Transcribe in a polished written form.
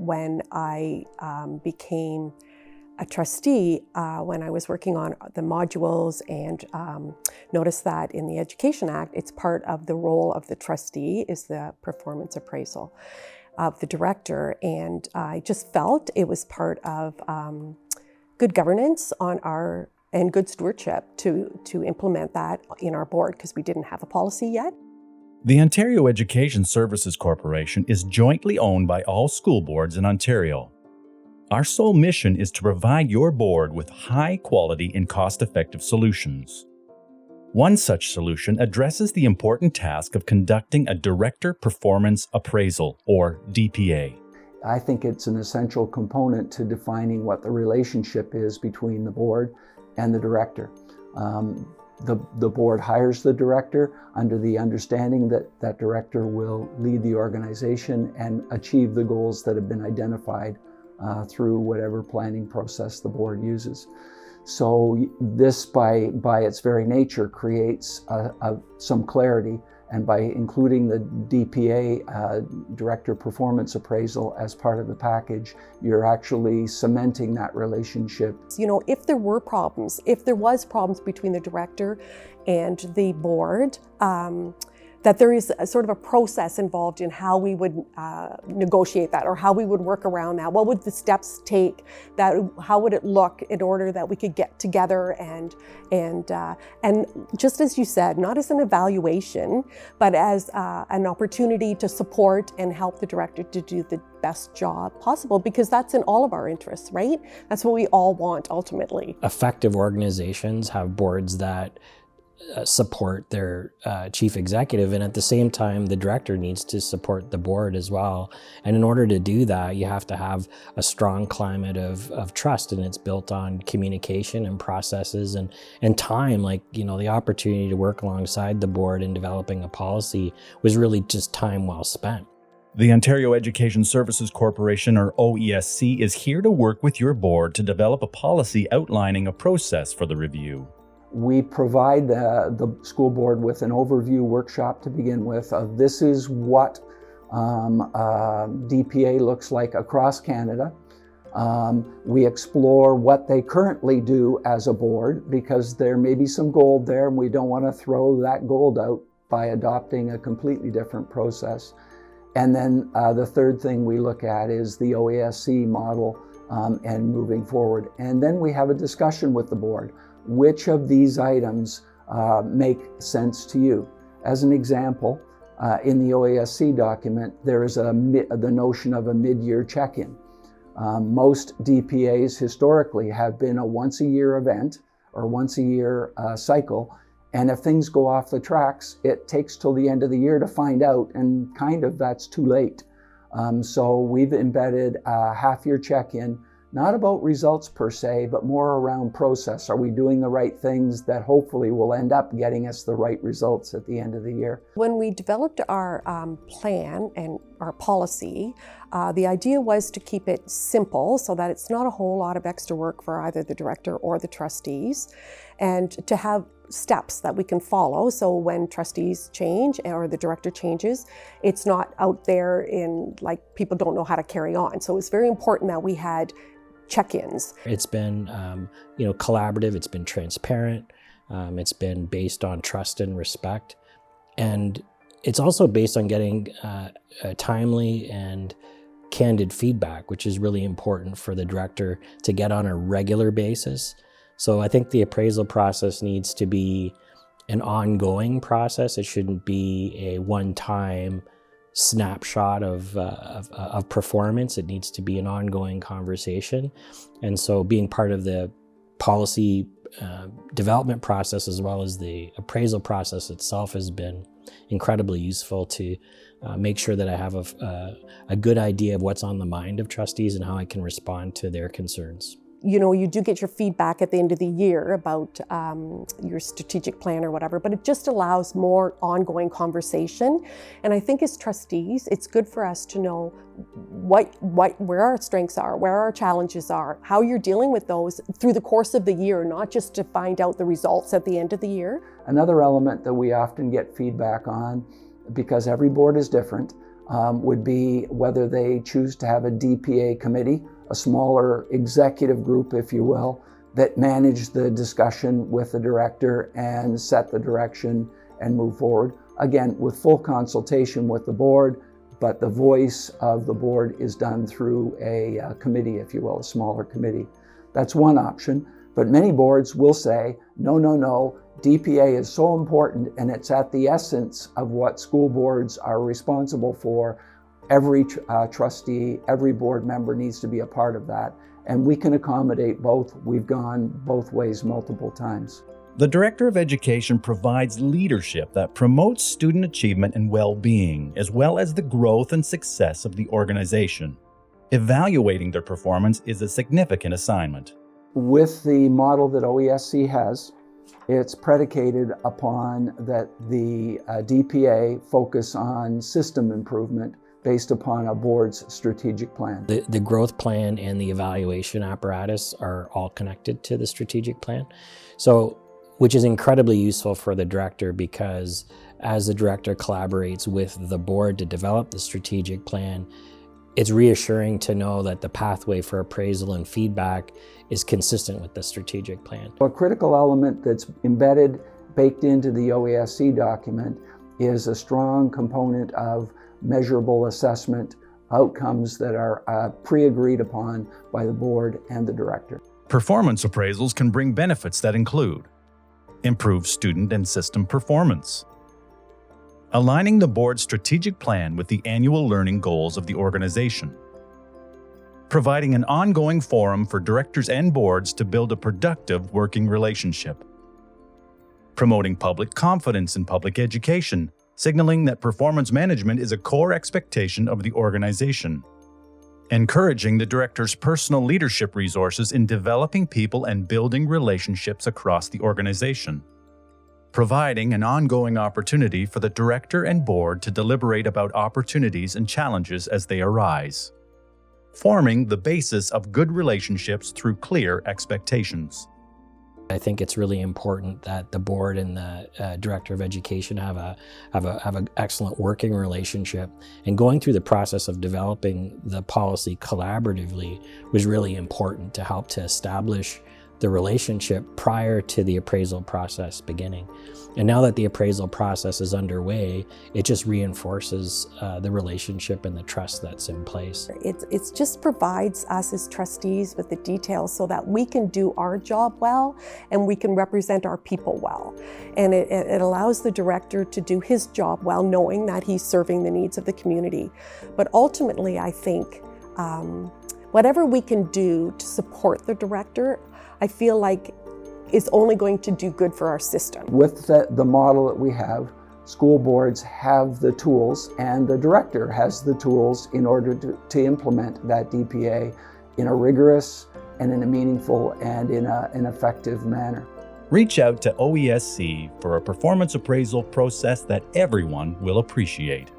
when I became a trustee, when I was working on the modules, and noticed that in the Education Act, it's part of the role of the trustee is the performance appraisal of the director. And I just felt it was part of good governance and good stewardship to implement that in our board, because we didn't have a policy yet. The Ontario Education Services Corporation is jointly owned by all school boards in Ontario. Our sole mission is to provide your board with high-quality and cost-effective solutions. One such solution addresses the important task of conducting a Director Performance Appraisal, or DPA. I think it's an essential component to defining what the relationship is between the board and the director. The board hires the director under the understanding that that director will lead the organization and achieve the goals that have been identified through whatever planning process the board uses. So this, by its very nature, creates some clarity, and by including the DPA, Director Performance Appraisal, as part of the package, you're actually cementing that relationship. You know, if there was problems between the director and the board, that there is a sort of a process involved in how we would negotiate that, or how we would work around that. What would the steps take? How would it look in order that we could get together and just as you said, not as an evaluation, but as an opportunity to support and help the director to do the best job possible, because that's in all of our interests, right? That's what we all want ultimately. Effective organizations have boards that support their chief executive, and at the same time the director needs to support the board as well. And in order to do that, you have to have a strong climate of trust, and it's built on communication and processes and time. Like, you know, the opportunity to work alongside the board in developing a policy was really just time well spent. The Ontario Education Services Corporation, or OESC, is here to work with your board to develop a policy outlining a process for the review. We provide the school board with an overview workshop to begin with of this is what DPA looks like across Canada. We explore what they currently do as a board, because there may be some gold there and we don't want to throw that gold out by adopting a completely different process. And then the third thing we look at is the OESC model and moving forward. And then we have a discussion with the board. Which of these items make sense to you? As an example, in the OESC document, there is the notion of a mid-year check-in. Most DPAs historically have been a once-a-year event or once-a-year cycle, and if things go off the tracks, it takes till the end of the year to find out, and kind of that's too late. So we've embedded a half-year check-in, not about results per se, but more around process. Are we doing the right things that hopefully will end up getting us the right results at the end of the year? When we developed our plan and our policy, the idea was to keep it simple so that it's not a whole lot of extra work for either the director or the trustees, and to have steps that we can follow. So when trustees change or the director changes, it's not out there in like people don't know how to carry on. So it's very important that we had check-ins. It's been collaborative, it's been transparent, it's been based on trust and respect, and it's also based on getting timely and candid feedback, which is really important for the director to get on a regular basis. So I think the appraisal process needs to be an ongoing process. It shouldn't be a one-time snapshot of performance. It needs to be an ongoing conversation. And so being part of the policy development process as well as the appraisal process itself has been incredibly useful to make sure that I have a good idea of what's on the mind of trustees and how I can respond to their concerns. You know, you do get your feedback at the end of the year about your strategic plan or whatever, but it just allows more ongoing conversation. And I think as trustees, it's good for us to know where our strengths are, where our challenges are, how you're dealing with those through the course of the year, not just to find out the results at the end of the year. Another element that we often get feedback on, because every board is different, would be whether they choose to have a DPA committee, a smaller executive group, if you will, that manage the discussion with the director and set the direction and move forward. Again, with full consultation with the board, but the voice of the board is done through a committee, if you will, a smaller committee. That's one option, but many boards will say, no, no, no, DPA is so important and it's at the essence of what school boards are responsible for. Every trustee, every board member needs to be a part of that. And we can accommodate both. We've gone both ways multiple times. The Director of Education provides leadership that promotes student achievement and well-being, as well as the growth and success of the organization. Evaluating their performance is a significant assignment. With the model that OESC has, it's predicated upon that the DPA focus on system improvement based upon a board's strategic plan. The growth plan and the evaluation apparatus are all connected to the strategic plan. So, which is incredibly useful for the director, because as the director collaborates with the board to develop the strategic plan, it's reassuring to know that the pathway for appraisal and feedback is consistent with the strategic plan. A critical element that's embedded, baked into the OESC document is a strong component of measurable assessment outcomes that are pre-agreed upon by the board and the director. Performance appraisals can bring benefits that include improved student and system performance, aligning the board's strategic plan with the annual learning goals of the organization, providing an ongoing forum for directors and boards to build a productive working relationship, promoting public confidence in public education, signaling that performance management is a core expectation of the organization, encouraging the director's personal leadership resources in developing people and building relationships across the organization, providing an ongoing opportunity for the director and board to deliberate about opportunities and challenges as they arise, forming the basis of good relationships through clear expectations. I think it's really important that the board and the director of education have an excellent working relationship. And going through the process of developing the policy collaboratively was really important to help to establish the relationship prior to the appraisal process beginning. And now that the appraisal process is underway, it just reinforces the relationship and the trust that's in place. It just provides us as trustees with the details so that we can do our job well and we can represent our people well. And it allows the director to do his job well, knowing that he's serving the needs of the community. But ultimately, I think whatever we can do to support the director, I feel like is only going to do good for our system. With the model that we have, school boards have the tools and the director has the tools in order to implement that DPA in a rigorous and in a meaningful and in an effective manner. Reach out to OESC for a performance appraisal process that everyone will appreciate.